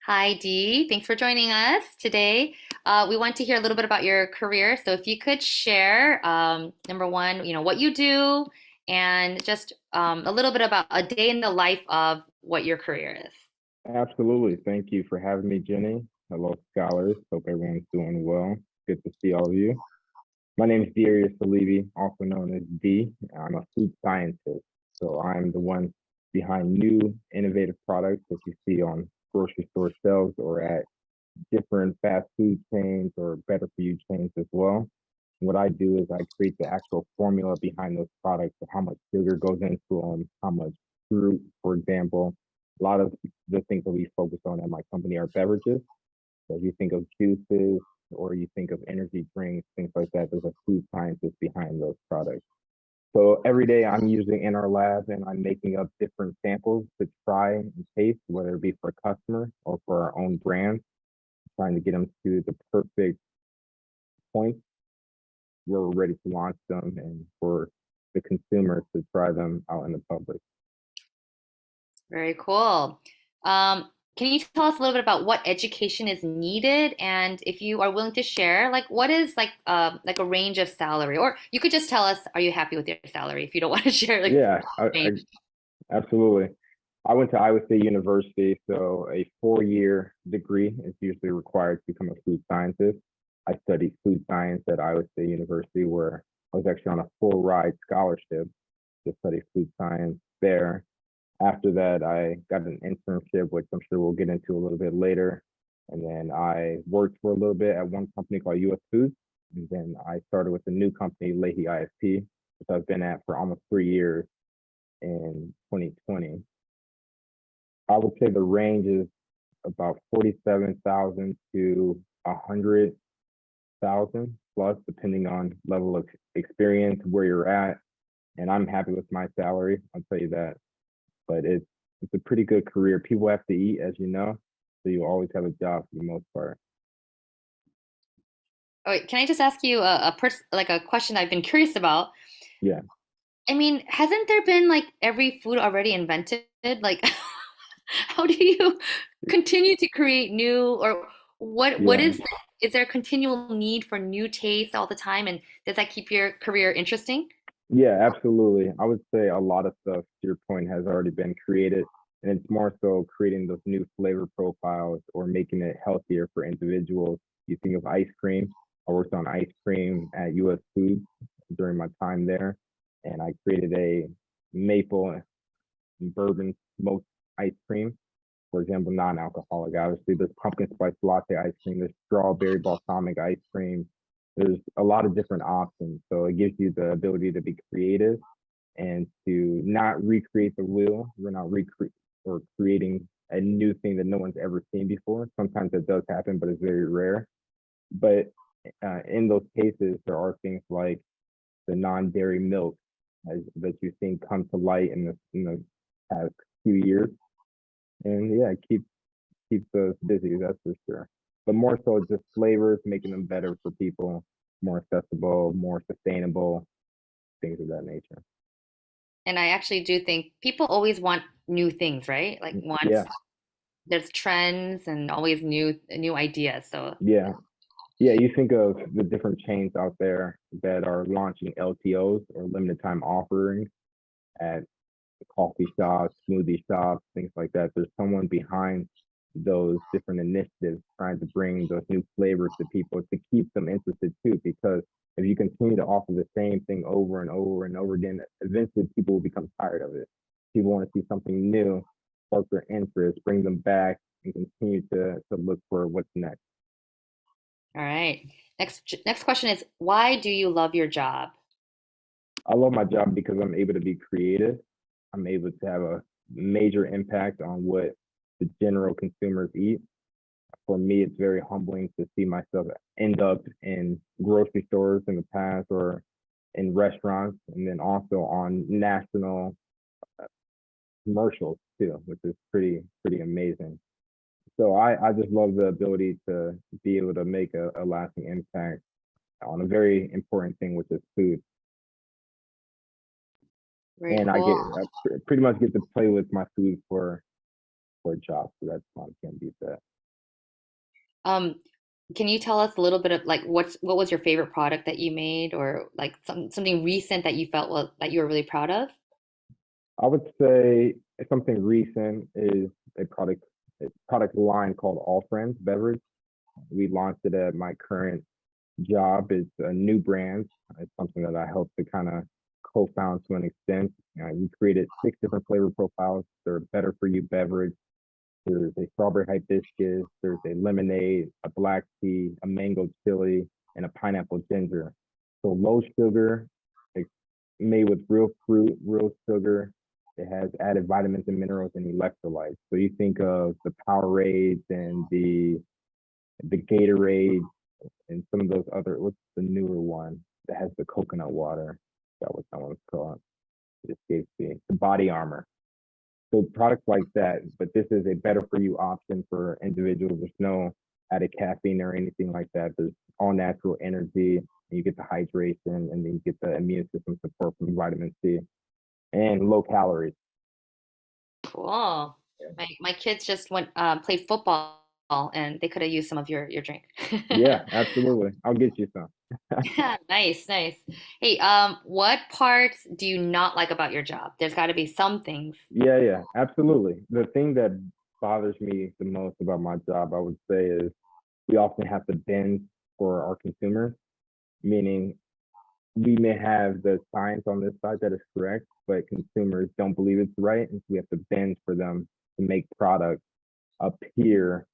Hi, Dee. Thanks for joining us today. We want to hear a little bit about your career. So if you could share, number one, what you do and just a little bit about a day in the life of what your career is. Absolutely. Thank you for having me, Jenny. Hello, scholars. Hope everyone's doing well. Good to see all of you. My name is Salibi, also known as D. I'm a food scientist. So I'm the one behind new innovative products that you see on grocery store shelves or at different fast food chains or better for you chains as well. What I do is I create the actual formula behind those products of how much sugar goes into them, how much fruit, for example. A lot of the things that we focus on at my company are beverages. So if you think of juices or you think of energy drinks, things like that, there's a food scientist behind those products. So every day I'm using in our lab and I'm making up different samples to try and taste, whether it be for a customer or for our own brand, trying to get them to the perfect point where we're ready to launch them and for the consumer to try them out in the public. Very cool. Can you tell us a little bit about what education is needed, and if you are willing to share, like what is like a range of salary, or you could just tell us, are you happy with your salary if you don't want to share like Yeah, I range? absolutely. I went to Iowa State University, so a 4-year degree is usually required to become a food scientist. I studied food science at Iowa State University, where I was actually on a full ride scholarship to study food science there. After that, I got an internship, which I'm sure we'll get into a little bit later. And then I worked for a little bit at one company called US Foods. And then I started with a new company, Leahy ISP, which I've been at for almost 3 years in 2020. I would say the range is about 47,000 to 100,000 plus, depending on level of experience, where you're at. And I'm happy with my salary, I'll tell you that. But it's a pretty good career. People have to eat, as you know, so you always have a job for the most part. Oh, wait, can I just ask you like a question I've been curious about? Yeah, I mean, hasn't there been like every food already invented? Like, how do you continue to create new, or what yeah, is there a continual need for new tastes all the time, and does that keep your career interesting? yeah, absolutely. I would say a lot of stuff, to your point, has already been created, and it's more so creating those new flavor profiles or making it healthier for individuals. You think of ice cream. I worked on ice cream at US Foods during my time there, and I created a maple and bourbon smoked ice cream. For example, non-alcoholic. Obviously, there's pumpkin spice latte ice cream, there's strawberry balsamic ice cream. There's a lot of different options. So it gives you the ability to be creative and to not recreate the wheel. We're not or creating a new thing that no one's ever seen before. Sometimes it does happen, but it's very rare. But in those cases, there are things like the non-dairy milk that you've seen come to light in the past few years. And yeah, keeps us busy, that's for sure. But more so just flavors, making them better for people, more accessible, more sustainable, things of that nature. And I actually do think people always want new things, right? Like once Yeah, there's trends and always new ideas. So yeah, yeah. You think of the different chains out there that are launching LTOs or limited time offerings at coffee shops, smoothie shops, things like that. There's someone behind those different initiatives trying to bring those new flavors to people to keep them interested too. Because if you continue to offer the same thing over and over and over again, eventually people will become tired of it. People want to see something new, spark their interest, bring them back, and continue to look for what's next. all right. Next question is, why do you love your job? I love my job because I'm able to be creative. I'm able to have a major impact on what the general consumers eat. For me, it's very humbling to see myself end up in grocery stores in the past or in restaurants, and then also on national commercials too, which is pretty amazing. So I just love the ability to be able to make a lasting impact on a very important thing, which is food. Very And cool. I pretty much get to play with my food for a job. So that's fun. Can't beat that. Um, can you tell us a little bit of like what was your favorite product that you made, or like something recent that you felt that you were really proud of? I would say something recent is a product line called All Friends Beverage. We launched it at my current job. It's a new brand. It's something that I helped to kind of co-found to an extent. We created 6 different flavor profiles. They're a better for you beverage. There's a strawberry hibiscus. There's a lemonade, a black tea, a mango chili, and a pineapple ginger. So low sugar, it's made with real fruit, real sugar. It has added vitamins and minerals and electrolytes. So you think of the Powerades and the Gatorade and some of those other. What's the newer one that has the coconut water? That was that one's called. It escapes me. The Body Armor. So products like that, but this is a better for you option for individuals. There's no added caffeine or anything like that. There's all natural energy, and you get the hydration, and then you get the immune system support from vitamin C and low calories. Cool. My kids just went played football and they could have used some of your drink. Yeah, absolutely. I'll get you some. Nice, nice. Hey, what parts do you not like about your job? There's got to be some things. Yeah, absolutely. The thing that bothers me the most about my job, I would say, is we often have to bend for our consumers, meaning we may have the science on this side that is correct, but consumers don't believe it's right. And so we have to bend for them to make products appear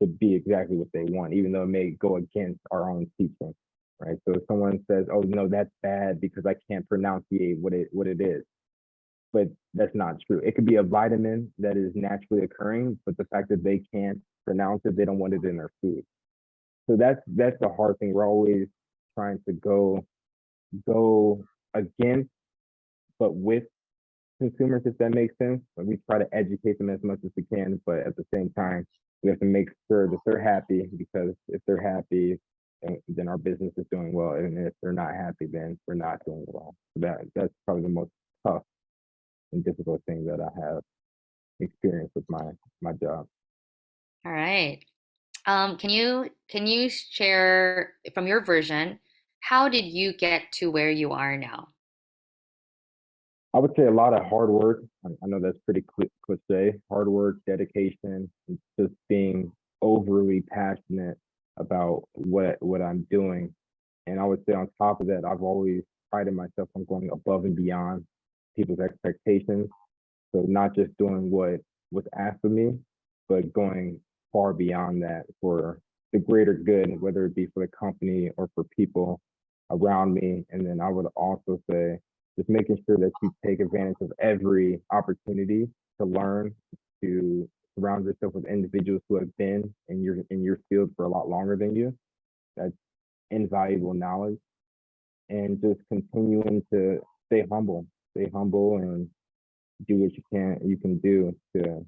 to be exactly what they want, even though it may go against our own teaching. Right. So if someone says, oh no, that's bad because I can't pronunciate what it is. But that's not true. It could be a vitamin that is naturally occurring, but the fact that they can't pronounce it, they don't want it in their food. So that's the hard thing. We're always trying to go against, but with consumers, if that makes sense. Like we try to educate them as much as we can, but at the same time, we have to make sure that they're happy because if they're happy, then our business is doing well, and if they're not happy, then we're not doing well. So that's probably the most tough and difficult thing that I have experienced with my job. All right. Can you share from your version, how did you get to where you are now? I would say a lot of hard work. I know that's pretty cliche. Hard work, dedication, and just being overly passionate about what I'm doing. And I would say on top of that, I've always prided myself on going above and beyond people's expectations. So not just doing what was asked of me, but going far beyond that for the greater good, whether it be for the company or for people around me. And then I would also say just making sure that you take advantage of every opportunity to learn, to surround yourself with individuals who have been in your field for a lot longer than you. That's invaluable knowledge. And just continuing to stay humble and do what you can do to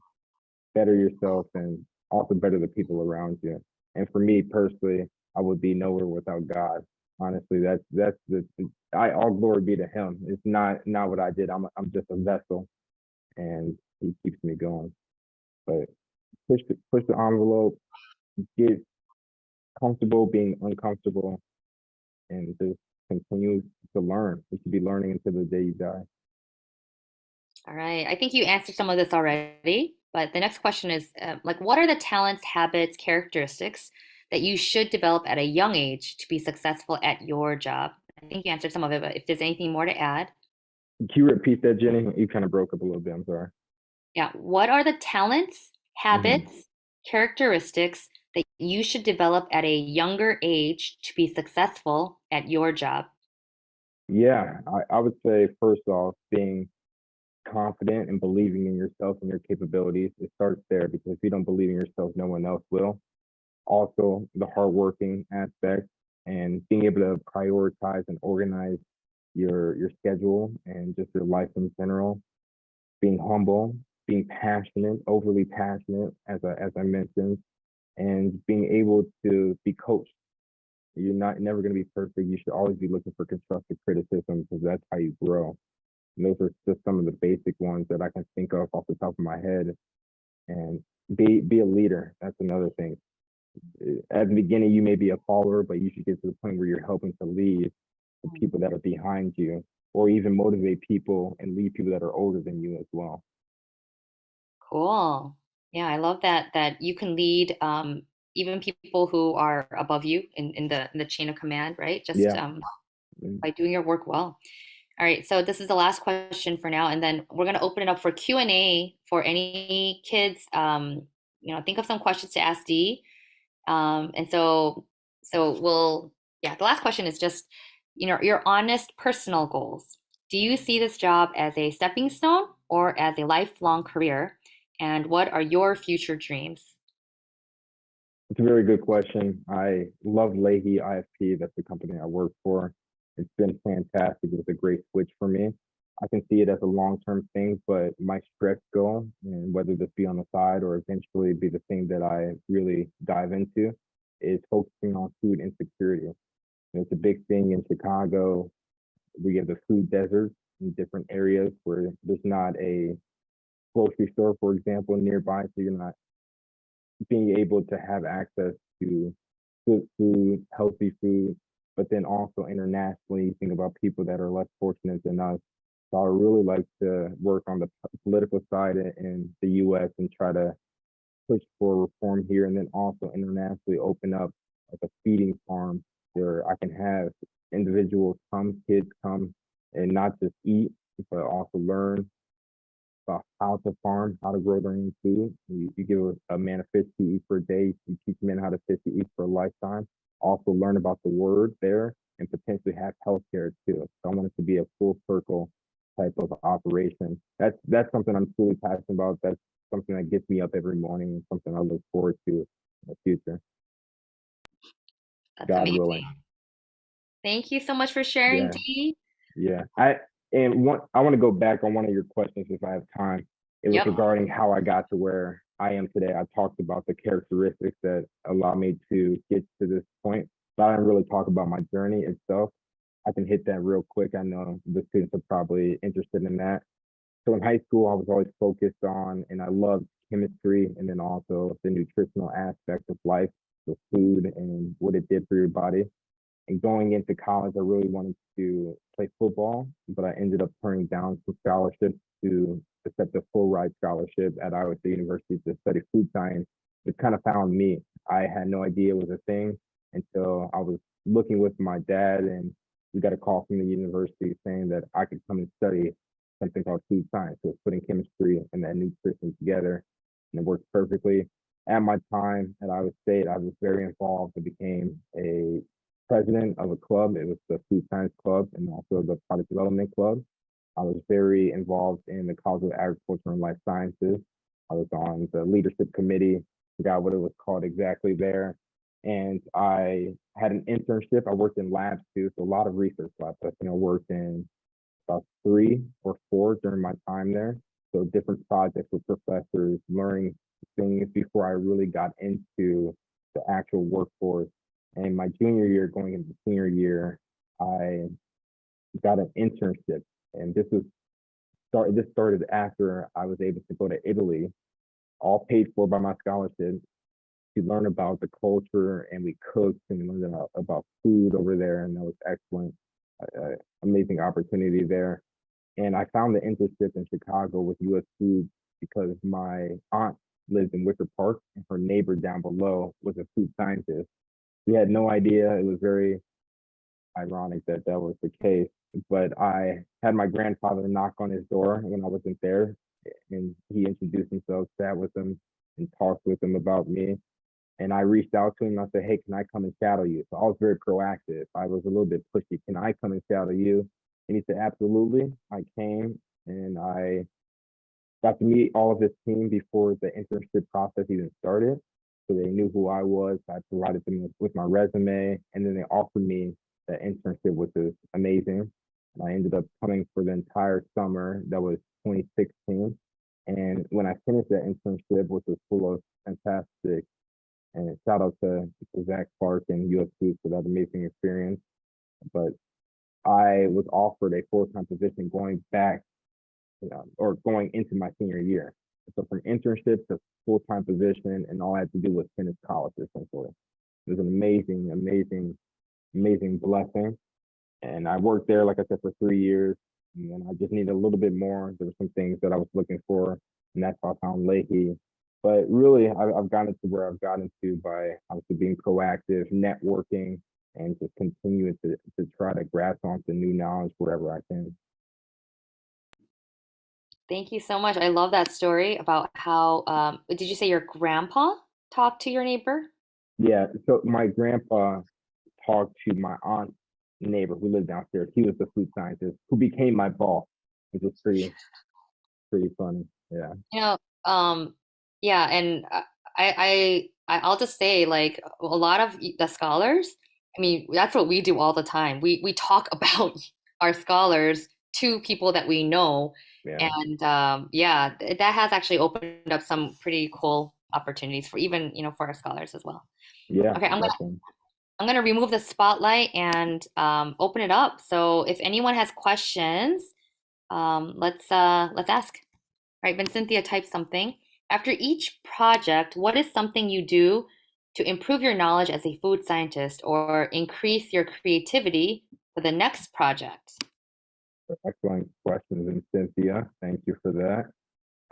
better yourself and also better the people around you. And for me personally, I would be nowhere without God. Honestly, that's I all glory be to Him. It's not what I did. I'm just a vessel, and He keeps me going. But push the envelope, get comfortable being uncomfortable, and just continue to learn. You should be learning until the day you die. All right. I think you answered some of this already, but the next question is like, what are the talents, habits, characteristics that you should develop at a young age to be successful at your job? I think you answered some of it, but if there's anything more to add, Can you repeat that, Jenny? You kind of broke up a little bit. I'm sorry. yeah. What are the talents, Mhm. habits, characteristics that you should develop at a younger age to be successful at your job? Yeah, I would say first off, being confident and believing in yourself and your capabilities. It starts there because if you don't believe in yourself, no one else will. Also, the hardworking aspect and being able to prioritize and organize your schedule and just your life in general. Being humble, being passionate, overly passionate, as I mentioned, and being able to be coached. You're not never going to be perfect. You should always be looking for constructive criticism because that's how you grow. And those are just some of the basic ones that I can think of off the top of my head. And be a leader. That's another thing. At the beginning, you may be a follower, but you should get to the point where you're helping to lead the Mm. people that are behind you, or even motivate people and lead people that are older than you as well. Cool. Yeah, I love that you can lead even people who are above you in the chain of command, right? Just Yeah. Mm. by doing your work well. All right, so this is the last question for now, and then we're gonna open it up for Q&A for any kids. Think of some questions to ask Dee. And so yeah, the last question is just, your honest personal goals. Do you see this job as a stepping stone or as a lifelong career? And what are your future dreams? It's a very good question. I love Leahy IFP. That's the company I work for. It's been fantastic. It was a great switch for me. I can see it as a long-term thing, but my stretch goal, and whether this be on the side or eventually be the thing that I really dive into, is focusing on food insecurity. And it's a big thing in Chicago. We have the food deserts in different areas where there's not a grocery store, for example, nearby, so you're not being able to have access to good food, healthy food, but then also internationally, you think about people that are less fortunate than us. So I really like to work on the political side in the US and try to push for reform here, and then also internationally open up like a feeding farm where I can have individuals come, kids come, and not just eat, but also learn about how to farm, how to grow their own food. You give a man a fish to eat for a day, you teach men how to fish to eat for a lifetime. Also learn about the word there and potentially have healthcare too. So I want it to be a full circle type of operation. That's something I'm truly passionate about. That's something that gets me up every morning and something I look forward to in the future, That's God amazing. willing. Thank you so much for sharing, Yeah. Dee. Yeah. I want to go back on one of your questions if I have time. It was Yep. regarding how I got to where I am today. I talked about the characteristics that allow me to get to this point, but I didn't really talk about my journey itself. I can hit that real quick. I know the students are probably interested in that. So in high school, I was always focused on, and I loved chemistry and then also the nutritional aspect of life, the food and what it did for your body. And going into college, I really wanted to play football, but I ended up turning down some scholarships to accept a full ride scholarship at Iowa State University to study food science, which kind of found me. I had no idea it was a thing until I was looking with my dad, and we got a call from the university saying that I could come and study something called food science. So it's putting chemistry and that nutrition together, and it worked perfectly. At my time at Iowa State, I was very involved. I became a president of a club. It was the Food Science Club and also the Product Development Club. I was very involved in the College of Agriculture and Life Sciences. I was on the leadership committee, forgot what it was called exactly there. And I had an internship. I worked in labs too, so a lot of research labs. I think I worked in about 3 or 4 during my time there. So different projects with professors, learning things before I really got into the actual workforce. And my junior year, going into senior year, I got an internship, and this started after I was able to go to Italy, all paid for by my scholarship, to learn about the culture, and we cooked and learned about food over there, and that was excellent, amazing opportunity there. And I found the internship in Chicago with U.S. Foods because my aunt lived in Wicker Park, and her neighbor down below was a food scientist. We had no idea. It was very ironic that that was the case. But I had my grandfather knock on his door when I wasn't there, and he introduced himself, sat with him, and talked with him about me. And I reached out to him. I said, "Hey, can I come and shadow you?" So I was very proactive. I was a little bit pushy. Can I come and shadow you? And he said, "Absolutely." I came, and I got to meet all of his team before the internship process even started. So they knew who I was. I provided them with my resume, and then they offered me the internship, which is amazing. And I ended up coming for the entire summer. That was 2016. And when I finished that internship, which was full of fantastic, and shout out to Zach Clark and US Foods for that amazing experience. But I was offered a full-time position going back, or going into my senior year. So from internship to full-time position, and all I had to do was finish college essentially. It was an amazing, amazing, amazing blessing. And I worked there, like I said, for 3 years. And then I just needed a little bit more. There were some things that I was looking for, and that's how I found Leahy. But really, I've gotten to where I've gotten to by obviously being proactive, networking, and just continuing to try to grasp onto new knowledge wherever I can. Thank you so much. I love that story about how, did you say your grandpa talked to your neighbor? Yeah, so my grandpa talked to my aunt's neighbor who lived downstairs. He was the food scientist who became my boss, which is pretty funny. Yeah, You know, yeah, and I'll just say like a lot of the scholars, I mean, that's what we do all the time. We talk about our scholars to people that we know, yeah, and yeah, that has actually opened up some pretty cool opportunities for even, for our scholars as well. yeah, Okay, definitely. I'm gonna remove the spotlight and open it up. So if anyone has questions, let's ask. All right, when Cynthia types something, after each project, what is something you do to improve your knowledge as a food scientist or increase your creativity for the next project? Excellent questions, and Cynthia, thank you for that.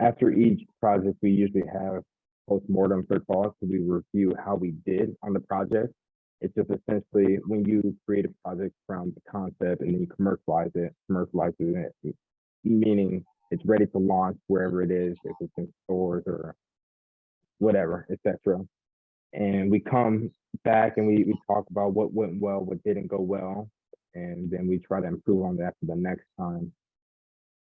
After each project, we usually have postmortems or calls so we review how we did on the project. It's just essentially when you create a project from the concept and then you commercialize it, meaning it's ready to launch wherever it is, if it's in stores or whatever, etc. And we come back and we talk about what went well, what didn't go well, and then we try to improve on that for the next time.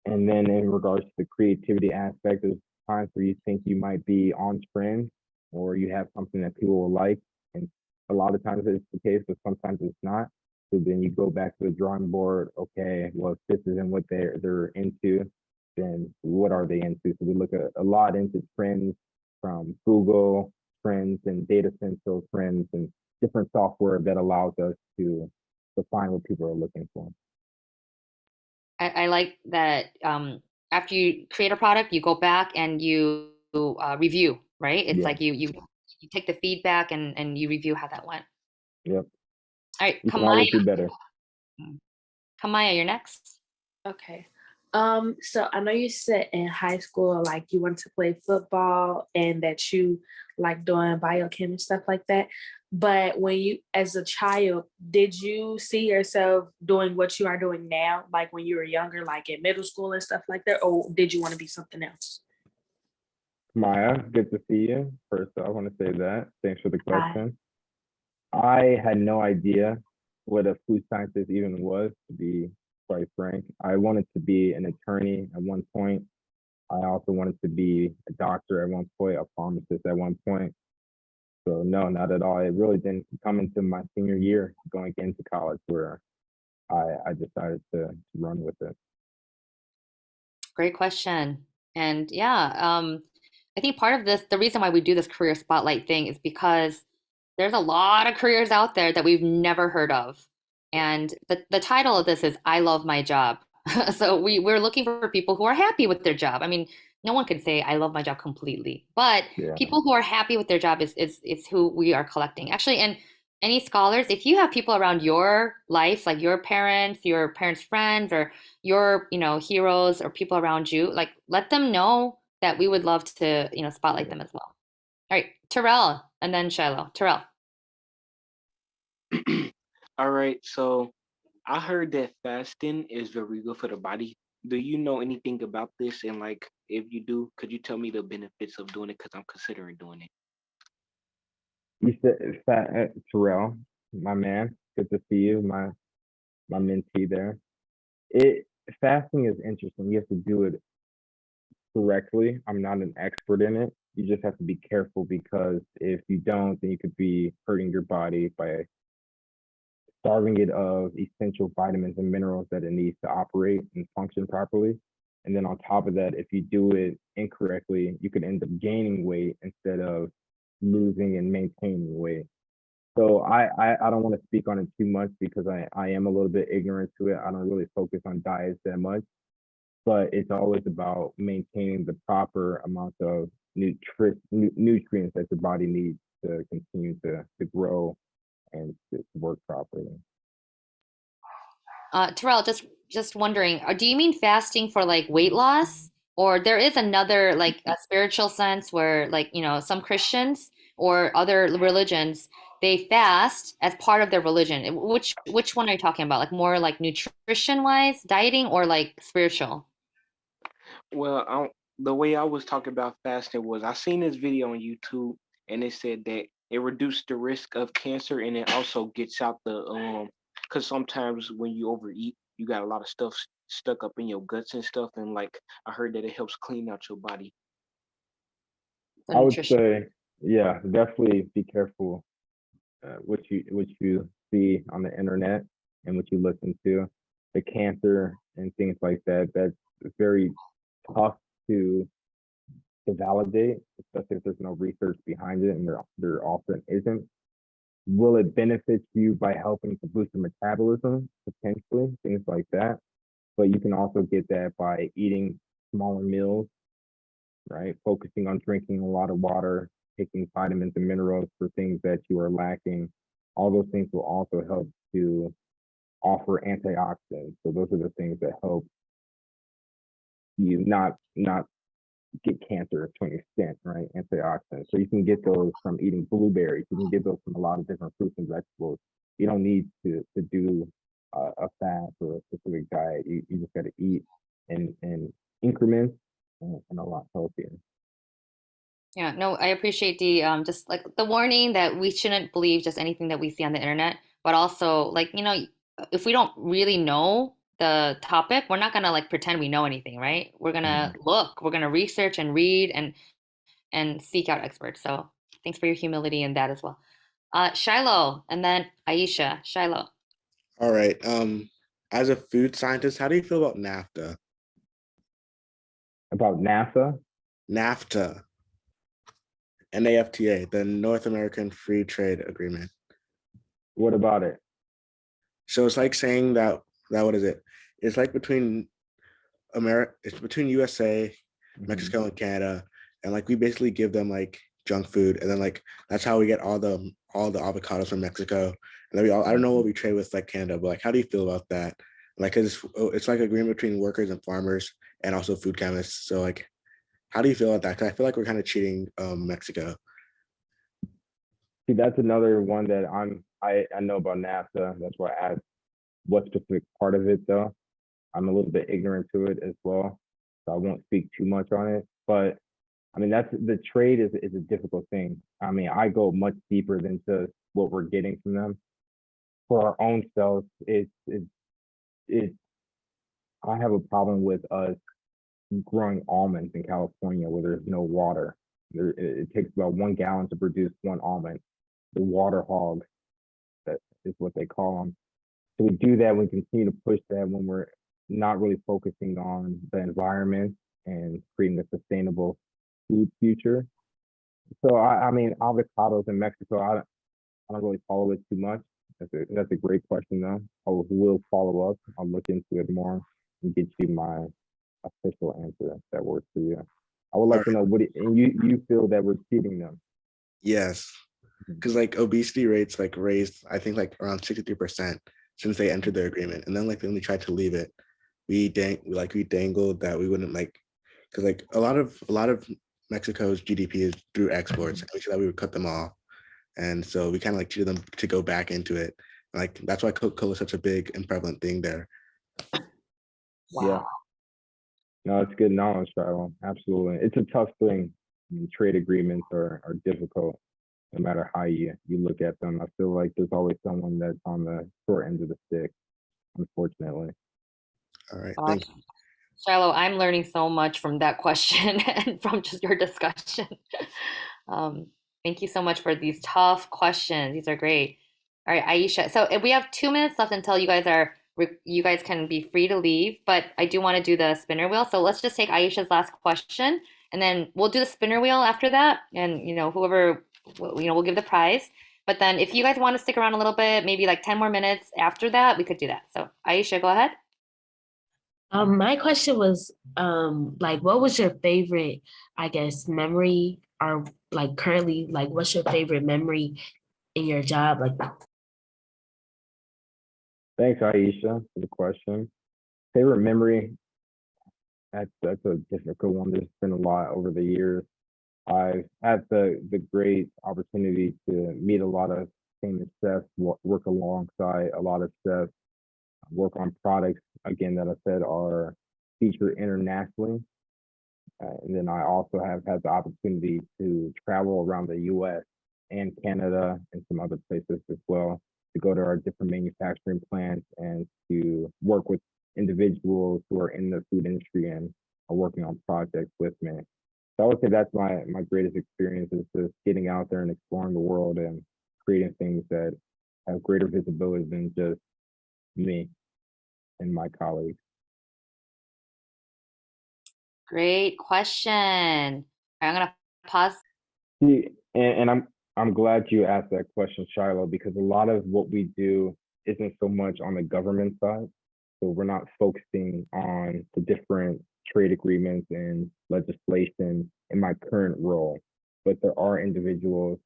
And then in regards to the creativity aspect, there's times where you think you might be on trend or you have something that people will like. And a lot of times it's the case, but sometimes it's not. So then you go back to the drawing board. Okay, well, if this isn't what they're into, then what are they into? So we look at a lot into trends from Google trends and data central trends and different software that allows us to find what people are looking for. I like that after you create a product, you go back and you review, right? It's Yeah. like you take the feedback and you review how that went. Yep. All right, You can always do better. Kamaya, you're next. Okay. So I know you said in high school, like you wanted to play football and that you like doing biochem and stuff like that. But when you, as a child, did you see yourself doing what you are doing now, like when you were younger, like in middle school and stuff like that? Or did you want to be something else? Maya, good to see you. First, I want to say that. Thanks for the Hi. question. I had no idea what a food scientist even was, to be quite frank. I wanted to be an attorney at one point. I also wanted to be a doctor at one point, a pharmacist at one point. So no, not at all. It really didn't come into my senior year going into college where I decided to run with it. Great question. And yeah, I think part of this, the reason why we do this career spotlight thing is because there's a lot of careers out there that we've never heard of. And the title of this is I Love My Job. So we're looking for people who are happy with their job. I mean, no one can say I love my job completely, but Yeah, people who are happy with their job is who we are collecting. Actually, and any scholars, if you have people around your life, like your parents' friends, or your, heroes or people around you, like let them know that we would love to, spotlight yeah. them as well. All right, Terrell, and then Shiloh. Terrell. All right, so I heard that fasting is very good for the body. Do you know anything about this? And like, if you do, could you tell me the benefits of doing it? Because I'm considering doing it. You said Terrell, my man. Good to see you, my mentee there. It Fasting is interesting. You have to do it correctly. I'm not an expert in it. You just have to be careful because if you don't, then you could be hurting your body by starving it of essential vitamins and minerals that it needs to operate and function properly. And then on top of that, if you do it incorrectly, you could end up gaining weight instead of losing and maintaining weight. So I don't want to speak on it too much because I am a little bit ignorant to it. I don't really focus on diets that much. but it's always about maintaining the proper amount of nutrients that your body needs to continue to grow and to work properly. Terrell, just wondering, do you mean fasting for like weight loss, or there is another like a spiritual sense where like some Christians or other religions they fast as part of their religion? Which one are you talking about? Like more like nutrition wise, dieting, or like spiritual? Well, the way I was talking about fasting was I seen this video on YouTube and it said that it reduced the risk of cancer and it also gets out the because sometimes when you overeat, you got a lot of stuff stuck up in your guts and stuff, and like I heard that it helps clean out your body. The I would nutrition. say, yeah, definitely be careful what you see on the internet and what you listen to. The cancer and things like that. That's very tough to validate, especially if there's no research behind it, and there often isn't. Will it benefit you by helping to boost your metabolism? Potentially, things like that. But you can also get that by eating smaller meals, right? Focusing on drinking a lot of water, taking vitamins and minerals for things that you are lacking. All those things will also help to offer antioxidants. So those are the things that help you not get cancer to an extent, right? Antioxidants. So you can get those from eating blueberries. You can get those from a lot of different fruits and vegetables. You don't need to do a fast or a specific diet. You just got to eat in increments and a lot healthier. Yeah, no, I appreciate the just like the warning that we shouldn't believe just anything that we see on the internet, but also like, if we don't really know the topic, we're not gonna like pretend we know anything, right? We're gonna look, we're gonna research and read and seek out experts. So thanks for your humility in that as well. Shiloh and then Aisha. Shiloh. All right. As a food scientist, how do you feel about NAFTA? About NASA, NAFTA, NAFTA, the North American Free Trade Agreement. what about it? So it's like saying that what is it? It's like between it's between USA, Mexico, and Canada, and like we basically give them like junk food, and then like that's how we get all the avocados from Mexico, and then I don't know what we trade with like Canada, but like how do you feel about that? Like it's like agreement between workers and farmers, and also food chemists. So like, how do you feel about that? Because I feel like we're kind of cheating Mexico. See, that's another one that I know about NASA. That's why I asked what specific part of it though. I'm a little bit ignorant to it as well, so I won't speak too much on it. But I mean, that's the trade is a difficult thing. I mean, I go much deeper than just what we're getting from them. For our own selves, it's I have a problem with us growing almonds in California where there's no water. It takes about 1 gallon to produce one almond. The water hog, that is what they call them. So we do that. We continue to push that when we're not really focusing on the environment and creating a sustainable food future. So I mean, avocados in Mexico, I don't really follow it too much. That's a great question though. I will follow up. I'll look into it more and get you my official answer if that works for you. I would All like to right. know and you feel that we're cheating them. Yes, because like obesity rates like raised, I think like around 63% since they entered their agreement, and then like when we tried to leave it, we dangled that we wouldn't like, because like a lot of Mexico's GDP is through exports, and we said that we would cut them off, and so we kind of like cheated them to go back into it. Like that's why Coca-Cola is such a big and prevalent thing there. Wow. Yeah. No, it's good knowledge, Shiloh. Absolutely. It's a tough thing. I mean, trade agreements are difficult no matter how you look at them. I feel like there's always someone that's on the short end of the stick, unfortunately. All right, Gosh, thank you. Shiloh, I'm learning so much from that question and from just your discussion. Um, Thank you so much for these tough questions. These are great. All right, Aisha. So we have 2 minutes left until you guys can be free to leave, but I do want to do the spinner wheel. So let's just take Aisha's last question, and then we'll do the spinner wheel after that. And whoever we'll give the prize. But then if you guys want to stick around a little bit, maybe like 10 more minutes after that, we could do that. So Aisha, go ahead. My question was, like, what was your favorite, I guess, memory, or like currently, like, what's your favorite memory in your job? Like, Thanks, Aisha, for the question. Favorite memory? That's a difficult one. There's been a lot over the years. I've had the great opportunity to meet a lot of famous chefs, work alongside a lot of chefs, work on products again that I said are featured internationally. And then I also have had the opportunity to travel around the US and Canada and some other places as well, to go to our different manufacturing plants and to work with individuals who are in the food industry and are working on projects with me. So I would say that's my greatest experience, is just getting out there and exploring the world and creating things that have greater visibility than just me and my colleagues. Great question. All right, I'm gonna pause. See, and I'm glad you asked that question, Shiloh, because a lot of what we do isn't so much on the government side. So we're not focusing on the different trade agreements and legislation in my current role, but there are individuals,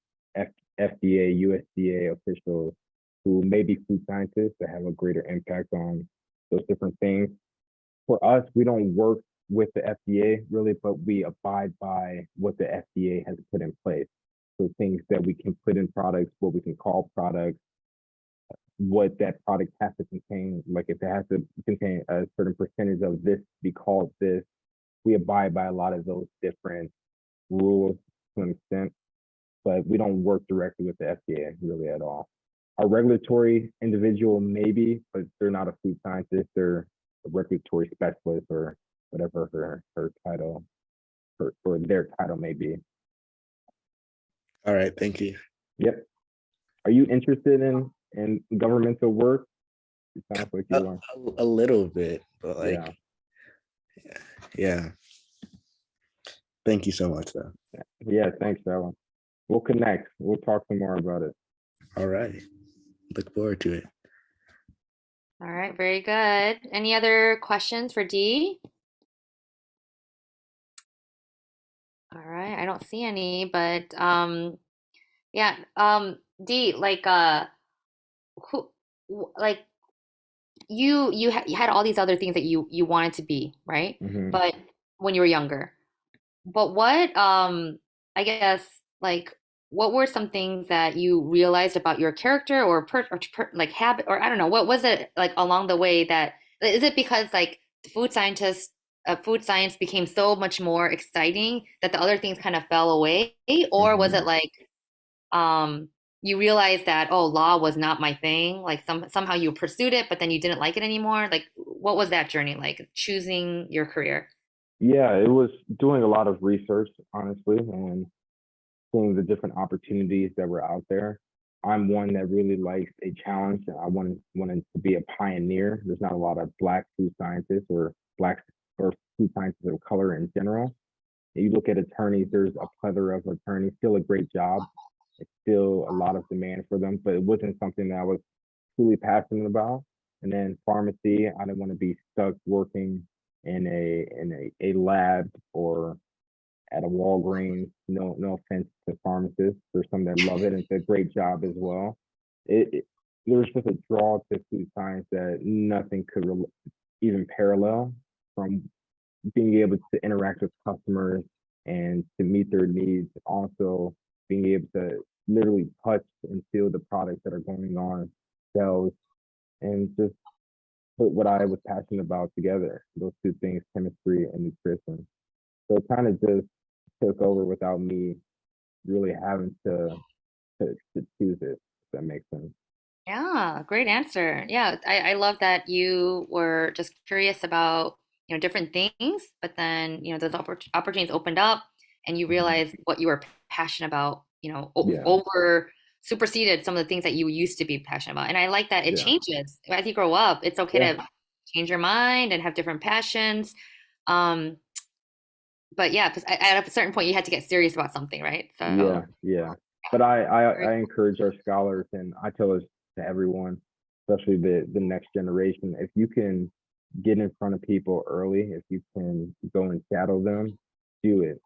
FDA, USDA officials, who may be food scientists that have a greater impact on those different things. For us, we don't work with the FDA really, but we abide by what the FDA has put in place. So things that we can put in products, what we can call products, what that product has to contain, like if it has to contain a certain percentage of this to be called this, we abide by a lot of those different rules to an extent, but we don't work directly with the FDA really at all. A regulatory individual maybe, but they're not a food scientist, they're a regulatory specialist or whatever her title or their title may be. All right, thank you. Yep. Are you interested in governmental work? It sounds like you are. A little bit, but like, yeah. Thank you so much, though. Yeah, thanks, Alan. We'll connect. We'll talk some more about it. All right. Look forward to it. All right, very good. Any other questions for Dee? All right, I don't see any, but yeah, Dee, like who like you had all these other things that you wanted to be, right? Mm-hmm. But when you were younger. But what I guess like what were some things that you realized about your character or like habit, or I don't know, what was it like along the way? That is it because like food science became so much more exciting that the other things kind of fell away, or was Mm-hmm. it like um you realized that, oh, law was not my thing, like somehow you pursued it but then you didn't like it anymore? Like what was that journey like, choosing your career? Yeah, it was doing a lot of research, honestly, and seeing the different opportunities that were out there. I'm one that really likes a challenge, and I wanted to be a pioneer. There's not a lot of black food scientists or black or food scientists of color in general. You look at attorneys, there's a plethora of attorneys, still a great job. It's still a lot of demand for them, but it wasn't something that I was truly passionate about. And then pharmacy, I didn't want to be stuck working in a lab or at a Walgreens. No offense to pharmacists. There's some that love it, and it's a great job as well. There was just a draw to food science that nothing could even parallel, from being able to interact with customers and to meet their needs. Also being able to literally touch and feel the products that are going on shelves, and just put what I was passionate about together. Those two things, chemistry and nutrition. So it kind of just took over without me really having to choose it, if that makes sense. Yeah, great answer. Yeah, I love that you were just curious about, different things, but then, those opportunities opened up and you Mhm. realized what you were passionate about, Yeah, over superseded some of the things that you used to be passionate about. And I like that it yeah, changes as you grow up. It's okay yeah, to change your mind and have different passions. Um, but yeah, because at a certain point you had to get serious about something, right? yeah, So, yeah. But I, very I, I encourage our scholars, and I tell this to everyone, especially the next generation, if you can get in front of people early. If you can go and shadow them, do it.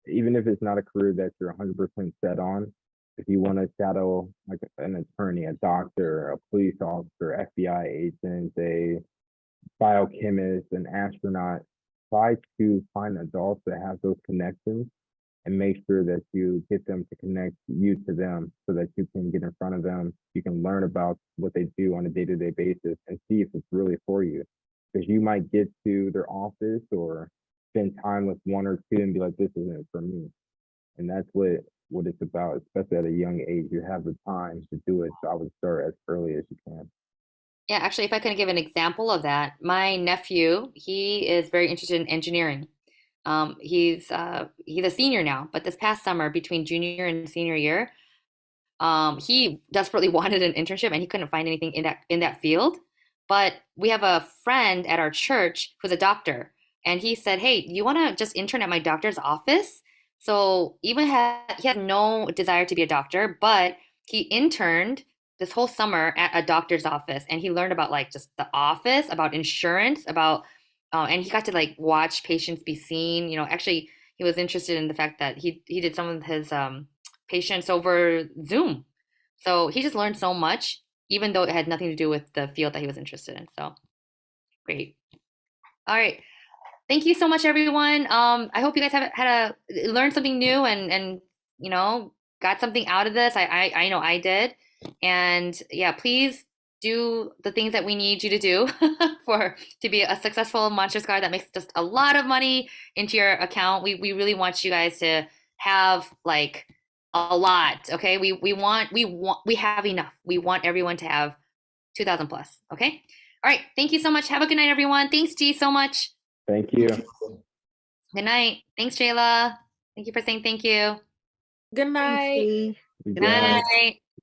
Even if it's not a career that you're 100% set on, if you want to shadow like an attorney, a doctor, a police officer, FBI agent, a biochemist, an astronaut, try to find adults that have those connections and make sure that you get them to connect you to them so that you can get in front of them. You can learn about what they do on a day-to-day basis and see if it's really for you. Because you might get to their office or spend time with one or two and be like, this isn't for me. And that's what it's about, especially at a young age. You have the time to do it. So I would start as early as you can. Yeah, actually, if I can give an example of that, my nephew, he is very interested in engineering. He's a senior now, but this past summer, between junior and senior year, he desperately wanted an internship and he couldn't find anything in that field. But we have a friend at our church who's a doctor, and he said, "Hey, you want to just intern at my doctor's office?" So he had no desire to be a doctor, but he interned this whole summer at a doctor's office, and he learned about like just the office, about insurance, about and he got to like watch patients be seen. You know, actually, he was interested in the fact that he did some of his patients over Zoom. So he just learned so much, even though it had nothing to do with the field that he was interested in. So great. All right. Thank you so much, everyone. I hope you guys have had learned something new and you know got something out of this. I know I did. And yeah, please do the things that we need you to do to be a successful Monsters guard that makes just a lot of money into your account. We really want you guys to have like a lot. Okay, we have enough. We want everyone to have 2,000 plus. Okay. All right. Thank you so much. Have a good night, everyone. Thanks, G, so much. Thank you. Good night. Thanks, Jayla. Thank you for saying thank you. Good night. Good Good night.